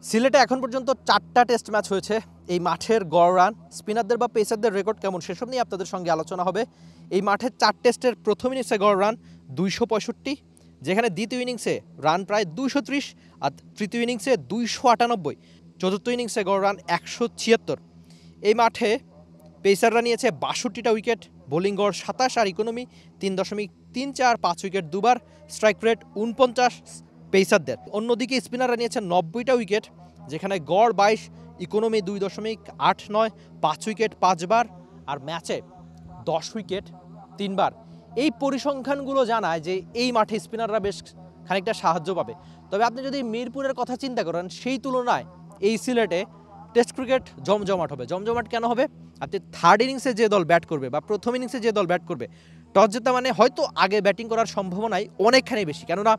সিলেটে এখন পর্যন্ত 4টা টেস্ট ম্যাচ হয়েছে। এই মাঠের গড় রান, স্পিনারদের বা পেসারদের রেকর্ড কেমন সেসব নিয়ে আপনাদের সঙ্গে আলোচনা হবে। এই মাঠের 4 টেস্টের প্রথম ইনিংসে গড় রান 265, যেখানে দ্বিতীয় ইনিংসে রান প্রায় 230, আর তৃতীয় ইনিংসে 298, চতুর্থ ইনিংসে গড় রান 176। এই মাঠে পেসাররা নিয়েছে 62টা উইকেট, বোলিং গড় 27 আর ইকোনমি 3.34, 5 উইকেট দুবার, স্ট্রাইক রেট 49 পেসারদের। অন্যদিকে স্পিনাররা নিয়েছে 90টা উইকেট, যেখানে গড় 22, ইকোনমি 2.89, 5 উইকেট 5 বার, আর ম্যাচে 10 উইকেট 3 বার। এই পরিসংখ্যানগুলো জানায় যে এই মাঠে স্পিনাররা বেশ খানিকটা সাহায্য পাবে। তবে আপনি যদি মিরপুরের কথা চিন্তা করেন, সেই তুলনায় এই সিলেটে টেস্ট ক্রিকেট জমজমাট হবে। জমজমাট কেন হবে? আপনি থার্ড ইনিংসে যে দল ব্যাট করবে বা প্রথম ইনিংসে যে দল ব্যাট করবে, টস জেতা মানে হয়তো আগে ব্যাটিং করার সম্ভাবনাই অনেকখানি বেশি, কেননা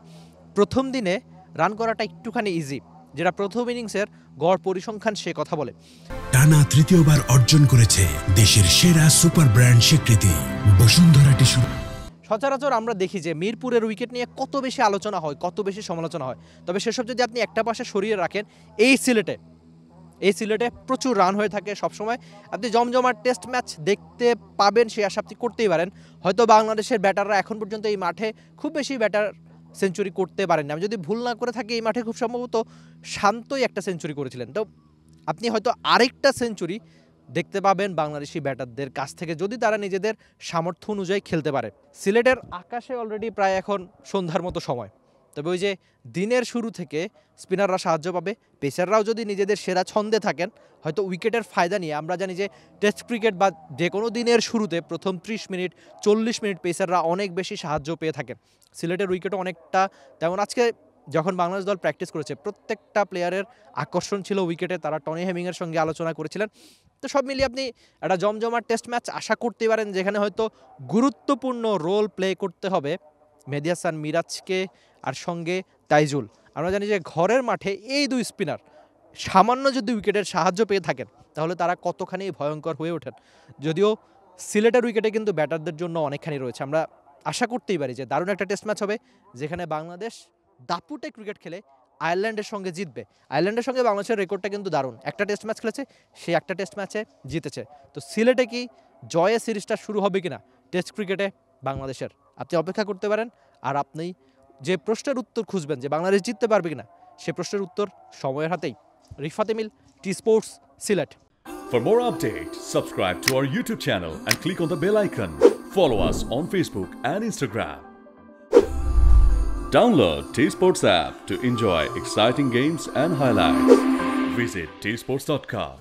প্রথম দিনে রান করাটা একটুখানি ইজি, যেটা প্রথম ইনিংসের গড় পরিসংখ্যান সে কথা বলে। টানা তৃতীয়বার অর্জন করেছে দেশের সেরা সুপার ব্র্যান্ড স্বীকৃতি বসুন্ধরা টিস্যু। সচরাচর আমরা দেখি যে মিরপুরের উইকেট নিয়ে কত বেশি আলোচনা হয়, কত বেশি সমালোচনা হয়। তবে সেসব যদি আপনি একটা পাশে সরিয়ে রাখেন, এই সিলেটে প্রচুর রান হয়ে থাকে সবসময়। আপনি জমজমাট টেস্ট ম্যাচ দেখতে পাবেন সে আশা আপনি করতেই পারেন। হয়তো বাংলাদেশের ব্যাটাররা এখন পর্যন্ত এই মাঠে খুব বেশি সেঞ্চুরি করতে পারেননি। আমি যদি ভুল না করে থাকি, এই মাঠে খুব সম্ভবত শান্তই একটা সেঞ্চুরি করেছিলেন। তো আপনি হয়তো আরেকটা সেঞ্চুরি দেখতে পাবেন বাংলাদেশি ব্যাটারদের কাছ থেকে, যদি তারা নিজেদের সামর্থ্য অনুযায়ী খেলতে পারে। সিলেটের আকাশে অলরেডি প্রায় এখন সন্ধ্যার মতো সময়। তবে ওই যে দিনের শুরু থেকে স্পিনাররা সাহায্য পাবে, পেসাররাও যদি নিজেদের সেরা ছন্দে থাকেন, হয়তো উইকেটের ফায়দা নিয়ে। আমরা জানি যে টেস্ট ক্রিকেট বা যে কোনো দিনের শুরুতে প্রথম 30 মিনিট 40 মিনিট পেসাররা অনেক বেশি সাহায্য পেয়ে থাকেন। সিলেটের উইকেটও অনেকটা তেমন। আজকে যখন বাংলাদেশ দল প্র্যাকটিস করেছে, প্রত্যেকটা প্লেয়ারের আকর্ষণ ছিল উইকেটে। তারা টনি হেমিংয়ের সঙ্গে আলোচনা করেছিলেন। তো সব মিলিয়ে আপনি একটা জমজমাট টেস্ট ম্যাচ আশা করতে পারেন, যেখানে হয়তো গুরুত্বপূর্ণ রোল প্লে করতে হবে মেহেদী হাসান মিরাজকে আর সঙ্গে তাইজুল। আমরা জানি যে ঘরের মাঠে এই দুই স্পিনার সামান্য যদি উইকেটের সাহায্য পেয়ে থাকেন, তাহলে তারা কতখানি ভয়ঙ্কর হয়ে ওঠেন। যদিও সিলেটের উইকেটে কিন্তু ব্যাটারদের জন্য অনেকখানি রয়েছে। আমরা আশা করতেই পারি যে দারুণ একটা টেস্ট ম্যাচ হবে, যেখানে বাংলাদেশ দাপুটে ক্রিকেট খেলে আয়ারল্যান্ডের সঙ্গে জিতবে। আয়ারল্যান্ডের সঙ্গে বাংলাদেশের রেকর্ডটা কিন্তু দারুণ। একটা টেস্ট ম্যাচ খেলেছে, সেই একটা টেস্ট ম্যাচে জিতেছে। তো সিলেটে কি জয়ে সিরিজটা শুরু হবে কিনা টেস্ট ক্রিকেটে বাংলাদেশের, আপনি অপেক্ষা করতে পারেন। আর আপনি যে প্রশ্নের উত্তর খুঁজবেন যে বাংলাদেশ জিততে পারবে কিনা, সে প্রশ্নের উত্তর সময়ের হাতেই। Rifat Emil, T Sports, Sylhet. For more updates, subscribe to our YouTube channel and click on the bell icon. Follow us on Facebook and Instagram. Download T-Sports app to enjoy exciting games and highlights. Visit tsports.com.